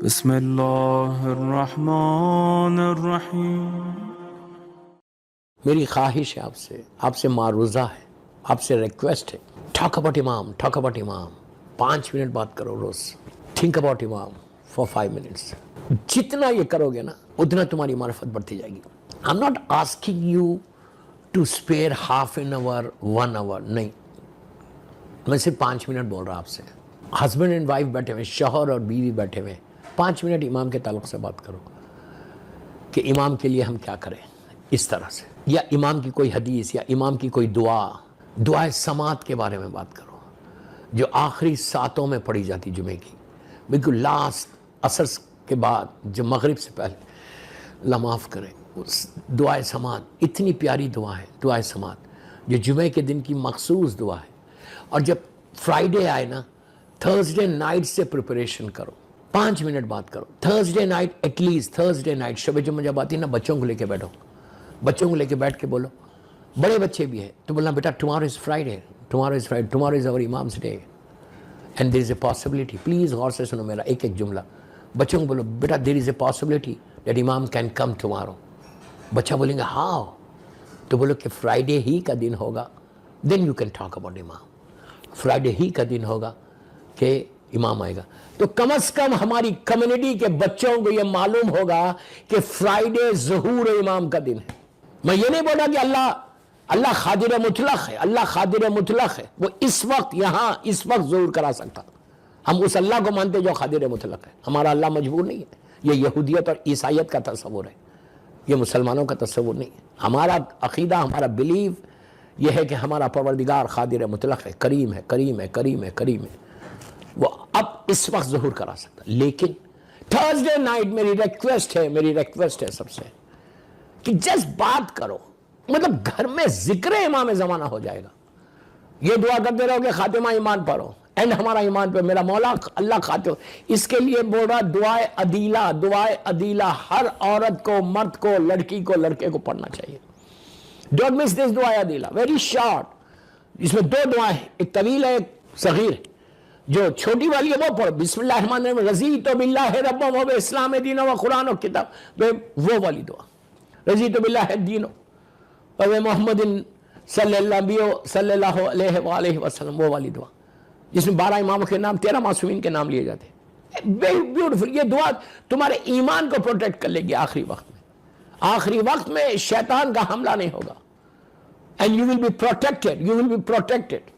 بسم اللہ الرحمن الرحیم۔ میری خواہش ہے آپ سے معروضہ ہے، آپ سے ریکویسٹ ہے، ٹاک اباؤٹ امام 5 منٹ بات کرو روز، تھنک اباؤٹ امام فار 5 منٹس۔ جتنا یہ کرو گے نا اتنا تمہاری معرفت بڑھتی جائے گی۔ I am not asking you to spare half an hour 1 hour, نہیں، میں صرف 5 منٹ بول رہا آپ سے۔ ہسبینڈ اینڈ وائف بیٹھے ہوئے، شوہر اور بیوی بیٹھے ہوئے، 5 منٹ امام کے تعلق سے بات کرو کہ امام کے لیے ہم کیا کریں اس طرح سے، یا امام کی کوئی حدیث یا امام کی کوئی دعائے سماعت کے بارے میں بات کرو جو آخری ساتوں میں پڑھی جاتی جمعے کی، بالکل لاسٹ عصر کے بعد جو مغرب سے پہلے، اللہ معاف کرے، دعائے سماعت اتنی پیاری دعا ہے، دعائے سماعت جو جمعے کے دن کی مخصوص دعا ہے۔ اور جب فرائیڈے آئے نا، تھرسڈے نائٹ سے پریپریشن کرو، 5 منٹ بات کرو Thursday night, at least Thursday night شب جمعہ جب آتی ہے نا، بچوں کو لے کے بیٹھو، بچوں کو لے کے بیٹھ کے بولو، بڑے بچے بھی ہیں تو بولنا بیٹا tomorrow is Friday, tomorrow is اور imams day and there is a possibility, please غور سے سنو میرا ایک جملہ، بچوں کو بولو بیٹا دیر از اے پاسبلٹی دیٹ امام کین کم ٹمارو۔ بچہ بولیں گے ہاؤ، تو بولو کہ فرائیڈے ہی کا دن ہوگا، then you can talk about امام، فرائیڈے ہی کا دن ہوگا کہ امام آئے گا۔ تو کم از کم ہماری کمیونٹی کے بچوں کو یہ معلوم ہوگا کہ فرائیڈے ظہور امام کا دن ہے۔ میں یہ نہیں بولا کہ اللہ قادر مطلق ہے، اللہ قادر مطلق ہے، وہ اس وقت یہاں اس وقت ظہور کرا سکتا، ہم اس اللہ کو مانتے جو قادر مطلق ہے، ہمارا اللہ مجبور نہیں ہے۔ یہ یہودیت اور عیسائیت کا تصور ہے، یہ مسلمانوں کا تصور نہیں ہے۔ ہمارا عقیدہ، ہمارا بیلیو یہ ہے کہ ہمارا پروردگار قادر مطلق ہے، کریم ہے، کریم ہے، کریم ہے، کریم ہے، وہ اب اس وقت ظہور کرا سکتا۔ لیکن تھرسڈے نائٹ میری ریکویسٹ ہے سب سے کہ جسٹ بات کرو، مطلب گھر میں ذکر امام زمانہ ہو جائے گا۔ یہ دعا کرتے رہو کہ خاتمہ ایمان پر ہو، اینڈ ہمارا ایمان پہ، میرا مولا اللہ خاتم، اس کے لیے بول رہا دعائے عدیلہ ہر عورت کو، مرد کو، لڑکی کو، لڑکے کو پڑھنا چاہیے۔ ڈونٹ مس دس دعائے عدیلہ، ویری شارٹ، اس میں 2 دعائیں ہیں، ایک طویل ہے ایک صغیر ہے۔ جو چھوٹی والی ہے وہ پڑھو، بسم اللہ الرحمن الرحیم، رضیت باللہ ربا و بالاسلام دینا و قرآن و کتاب، وہ والی دعا، رضیت باللہ دین و محمد صلی اللہ علیہ وآلہ وسلم، وہ والی دعا جس میں 12 اماموں کے نام، 13 معصومین کے نام لیے جاتے ہیں۔ بیوٹیفل، یہ دعا تمہارے ایمان کو پروٹیکٹ کر لے گی آخری وقت میں۔ آخری وقت میں شیطان کا حملہ نہیں ہوگا، and you will be protected.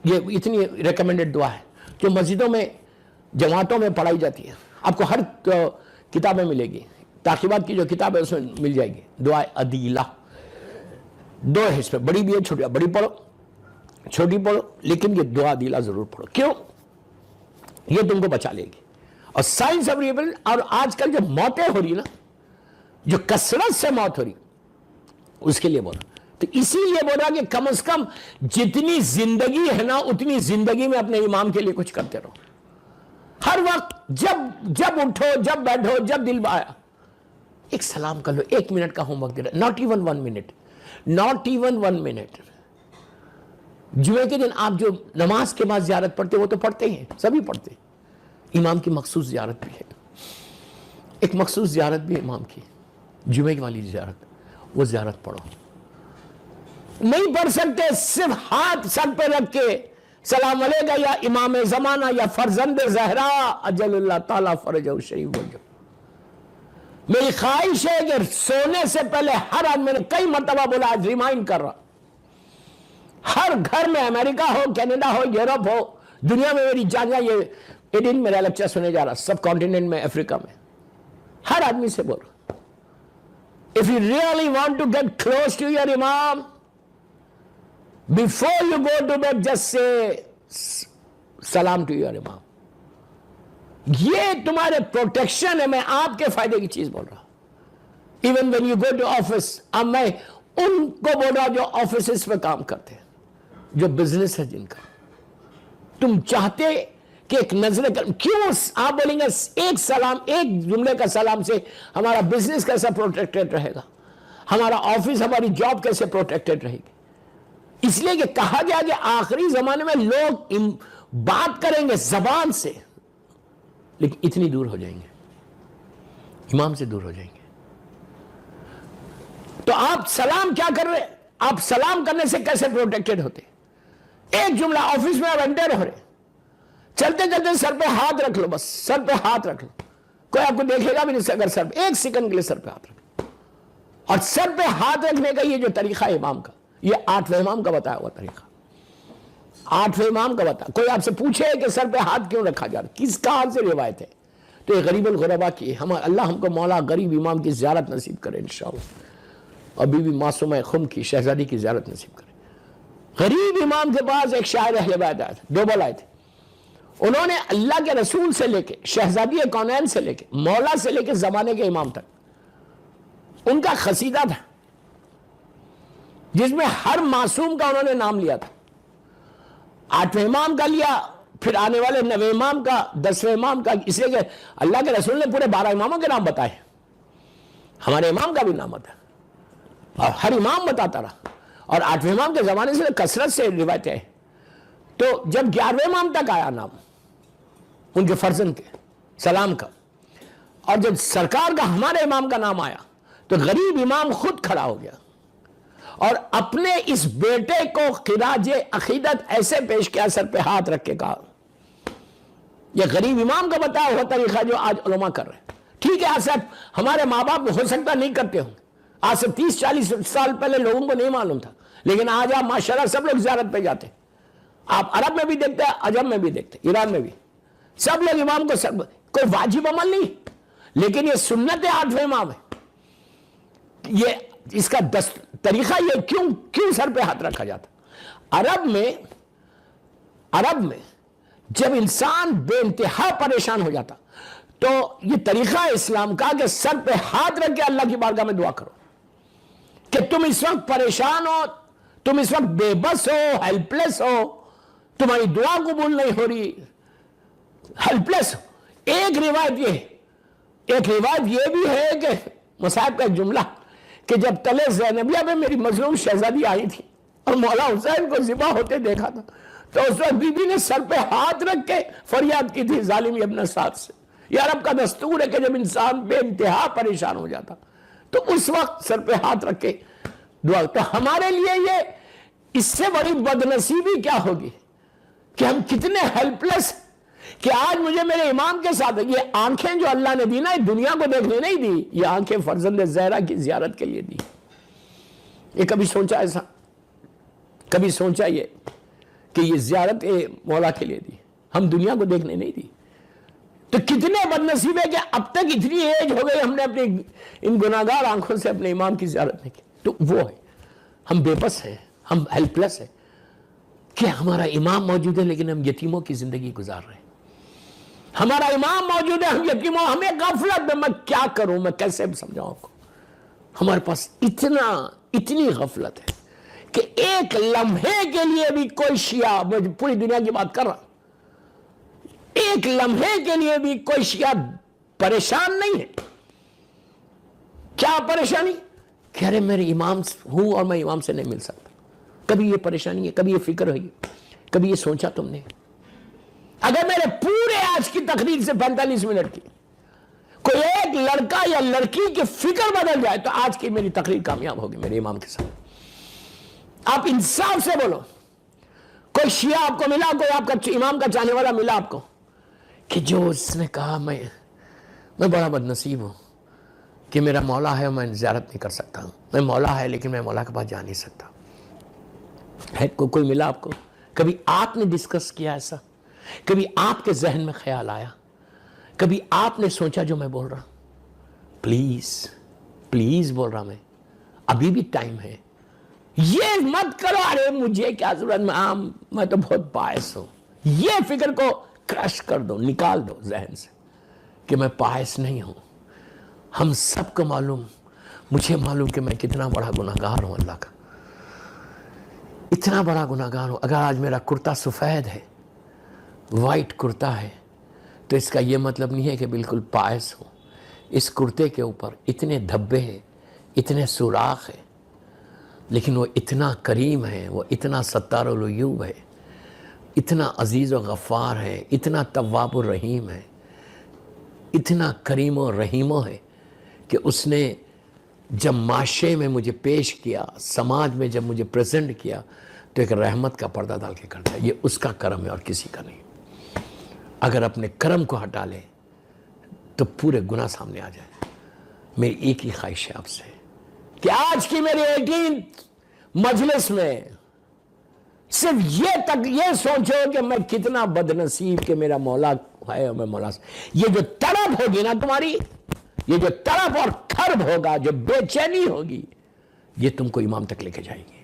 یہ اتنی ریکمنڈڈ دعا ہے جو مسجدوں میں، جماعتوں میں پڑھائی جاتی ہے، آپ کو ہر کتاب میں ملے گی، تاقیبات کی جو کتاب ہے اس میں مل جائے گی۔ دعائے عدیلہ 2 ہے اس میں، بڑی بھی ہے چھوٹی، بڑی پڑھو چھوٹی پڑھو، لیکن یہ دعا عدیلہ ضرور پڑھو۔ کیوں؟ یہ تم کو بچا لے گی۔ اور سائنس آف ریبل، اور آج کل جو موتیں ہو رہی نا، جو کثرت سے موت ہو رہی، اس کے لیے بولا، تو اسی لیے بولا کہ کم از کم جتنی زندگی ہے نا اتنی زندگی میں اپنے امام کے لیے کچھ کرتے رہو۔ ہر وقت جب اٹھو، جب بیٹھو، جب دل آیا ایک سلام کر لو، 1 منٹ کا ہوم ورک دے رہا، not even 1 minute۔ جمعے کے دن آپ جو نماز کے بعد زیارت پڑھتے وہ تو پڑھتے ہیں، سبھی پڑھتے ہیں، امام کی مخصوص زیارت بھی ہے، ایک مخصوص زیارت بھی امام کی، جمعے والی زیارت، وہ زیارت پڑھو۔ نہیں پڑھ سکتے، صرف ہاتھ سر پہ رکھ کے سلام علیکہ یا امام زمانہ یا فرزند زہرا اجل اللہ تعالیٰ فرجہ شریف بول جو۔ میری خواہش ہے کہ سونے سے پہلے ہر آدمی، میں نے کئی مرتبہ بولا، آج ریمائنڈ کر رہا، ہر گھر میں، امریکہ ہو، کینیڈا ہو، یورپ ہو، دنیا میں، میری جانیا یہ 18 میرا لیکچر سنے جا رہا، سب کانٹیننٹ میں، افریقہ میں، ہر آدمی سے بول رہا، if you really want to get close to your imam, before you go to bed, just say salam to your imam. یہ تمہارے پروٹیکشن ہے، میں آپ کے فائدے کی چیز بول رہا۔ Even when you go to office، اب میں ان کو بول رہا جو آفیسز میں کام کرتے ہیں، جو بزنس ہے جن کا، تم چاہتے کہ ایک نظر کیوں آپ بولیں گے ایک سلام، ایک جملے کا سلام سے ہمارا بزنس کیسا پروٹیکٹڈ رہے گا، ہمارا آفس، ہماری جاب کیسے پروٹیکٹڈ رہے گی؟ اس لیے کہ کہا گیا کہ آخری زمانے میں لوگ بات کریں گے زبان سے، لیکن اتنی دور ہو جائیں گے، امام سے دور ہو جائیں گے۔ تو آپ سلام کیا کر رہے؟ آپ سلام کرنے سے کیسے پروٹیکٹڈ ہوتے؟ ایک جملہ، آفس میں آپ انٹر ہو رہے، چلتے چلتے سر پہ ہاتھ رکھ لو، بس سر پہ ہاتھ رکھ لو، کوئی آپ کو دیکھے گا بھی نہیں اگر سر پہ ایک سیکنڈ کے لیے سر پہ ہاتھ رکھ لو۔ اور سر پہ ہاتھ رکھنے کا یہ جو طریقہ ہے امام کا، یہ 8ویں امام کا بتایا ہوا طریقہ، 8ویں امام کا بتایا۔ کوئی آپ سے پوچھے کہ سر پہ ہاتھ کیوں رکھا جا رہا، کس کہاں سے روایت ہے؟ تو یہ غریب الغربا کی، اللہ ہم کو مولا غریب امام کی زیارت نصیب کرے انشاءاللہ، اور بی بی معصومہ خم کی شہزادی کی زیارت نصیب کرے۔ غریب امام کے پاس ایک شاعر اہل بیت آیا تھا، 2 بول آئے تھے، انہوں نے اللہ کے رسول سے لے کے، شہزادی کونین سے لے کے، مولا سے لے کے زمانے کے امام تک ان کا قصیدہ تھا جس میں ہر معصوم کا انہوں نے نام لیا تھا۔ 8ویں امام کا لیا، پھر آنے والے 9ویں امام کا، 10ویں امام کا، اس لیے کہ اللہ کے رسول نے پورے 12 اماموں کے نام بتائے، ہمارے امام کا بھی نام بتایا اور ہر امام بتاتا رہا، اور 8ویں امام کے زمانے سے کثرت سے روایتیں ہیں۔ تو جب 11ویں امام تک آیا نام ان کے فرزند کے سلام کا، اور جب سرکار کا ہمارے امام کا نام آیا تو غریب امام خود کھڑا ہو گیا اور اپنے اس بیٹے کو خراج عقیدت ایسے پیش کیا، سر پہ ہاتھ رکھ کے کہا۔ یہ غریب امام کا بتایا ہوا طریقہ جو آج علماء کر رہے ہیں۔ ٹھیک ہے، آج سے ہمارے ماں باپ ہو سکتا نہیں کرتے ہوں، آج سے 30-40 سال پہلے لوگوں کو نہیں معلوم تھا، لیکن آج آپ ماشاءاللہ سب لوگ زیارت پہ جاتے ہیں۔ آپ عرب میں بھی دیکھتے ہیں، عجم میں بھی دیکھتے ہیں، ایران میں بھی سب لوگ امام کو کوئی واجب عمل نہیں، لیکن یہ سنت 8ویں امام ہے۔ یہ اس کا طریقہ یہ کیوں سر پہ ہاتھ رکھا جاتا؟ عرب میں جب انسان بے انتہا پریشان ہو جاتا تو یہ طریقہ اسلام کا کہ سر پہ ہاتھ رکھ کے اللہ کی بارگاہ میں دعا کرو کہ تم اس وقت پریشان ہو، تم اس وقت بے بس ہو، ہیلپ لیس ہو، تمہاری دعا قبول نہیں ہو رہی، ہیلپ لیس ہو۔ ایک روایت یہ بھی ہے کہ مصاحب کا ایک جملہ کہ جب تلے زینبیہ میں میری مظلوم شہزادی آئی تھی اور مولا حسین کو ذبح ہوتے دیکھا تھا تو اس وقت بی بی نے سر پہ ہاتھ رکھ کے فریاد کی تھی ظالم ابن سعد سے۔ یہ عرب کا دستور ہے کہ جب انسان بے انتہا پریشان ہو جاتا تو اس وقت سر پہ ہاتھ رکھ کے دعا۔ تو ہمارے لیے یہ اس سے بڑی بدنصیبی کیا ہوگی کہ ہم کتنے ہیلپ لیس کہ آج مجھے میرے امام کے ساتھ یہ آنکھیں جو اللہ نے دی نا، دنیا کو دیکھنے نہیں دی، یہ آنکھیں فرزند زہرا کی زیارت کے لیے دی۔ یہ کبھی سوچا ایسا؟ کبھی سوچا یہ کہ یہ زیارت مولا کے لیے دی، ہم دنیا کو دیکھنے نہیں دی؟ تو کتنے بدنصیب ہے کہ اب تک اتنی ایج ہو گئی ہم نے اپنی ان گناہگار آنکھوں سے اپنے امام کی زیارت نہیں کی۔ تو وہ ہے، ہم بے بس ہیں، ہم ہیلپ لیس ہیں کہ ہمارا امام موجود ہے لیکن ہم یتیموں کی زندگی گزار رہے ہیں۔ ہمارا امام موجود ہے، ہم یتیموں، ہمیں غفلت میں کیا کروں، میں کیسے سمجھاؤں آپ کو؟ ہمارے پاس اتنی غفلت ہے کہ ایک لمحے کے لیے بھی کوئی شیعہ، میں پوری دنیا کی بات کر رہا، ایک لمحے کے لیے بھی کوئی شیعہ پریشان نہیں ہے۔ کیا پریشانی؟ کہ ارے میرے امام ہوں اور میں امام سے نہیں مل سکتا۔ کبھی یہ پریشانی ہے، کبھی یہ فکر ہوئی، کبھی یہ سوچا تم نے؟ اگر میرے پورے آج کی تقریر سے 45 منٹ کی کوئی ایک لڑکا یا لڑکی کی فکر بدل جائے تو آج کی میری تقریر کامیاب ہوگی میرے امام کے ساتھ۔ آپ انصاف سے بولو، کوئی شیعہ آپ کو ملا، کوئی آپ کا امام کا چاہنے والا ملا آپ کو کہ جو اس نے کہا میں بڑا بدنصیب ہوں کہ میرا مولا ہے، میں زیارت نہیں کر سکتا ہوں، میں مولا ہے لیکن میں مولا کے پاس جا نہیں سکتا؟ ہے کوئی ملا آپ کو؟ کبھی آپ نے ڈسکس کیا ایسا؟ کبھی آپ کے ذہن میں خیال آیا؟ کبھی آپ نے سوچا جو میں بول رہا؟ پلیز بول رہا میں، ابھی بھی ٹائم ہے۔ یہ مت کرو ارے مجھے کیا ضرورت، میں تو بہت باعث ہوں۔ یہ فکر کو کرش کر دو، نکال دو ذہن سے کہ میں باعث نہیں ہوں۔ ہم سب کو معلوم، مجھے معلوم کہ میں کتنا بڑا گناہگار ہوں اللہ کا، اتنا بڑا گناہگار ہوں۔ اگر آج میرا کرتا سفید ہے، وائٹ کرتا ہے، تو اس کا یہ مطلب نہیں ہے کہ بالکل باعث ہوں۔ اس کرتے کے اوپر اتنے دھبے ہیں، اتنے سوراخ ہیں، لیکن وہ اتنا کریم ہے، وہ اتنا ستار العیوب ہے، اتنا عزیز و غفار ہے، اتنا تواب الرحیم ہے اتنا کریم و رحیم ہے کہ اس نے جب معاشرے میں مجھے پیش کیا، سماج میں جب مجھے پریزنٹ کیا، تو ایک رحمت کا پردہ ڈال کے کرتا ہے. یہ اس کا کرم ہے اور کسی کا نہیں. اگر اپنے کرم کو ہٹا لے تو پورے گناہ سامنے آ جائے. میری ایک ہی خواہش ہے آپ سے کہ آج کی میری 18 مجلس میں صرف یہ سوچو کہ میں کتنا بد نصیب کہ میرا مولا ہے اور میں مولا سے. یہ جو تڑپ ہوگی نا تمہاری، یہ جو تڑپ اور کھرب ہوگا، جو بے چینی ہوگی، یہ تم کو امام تک لے کے جائے گی.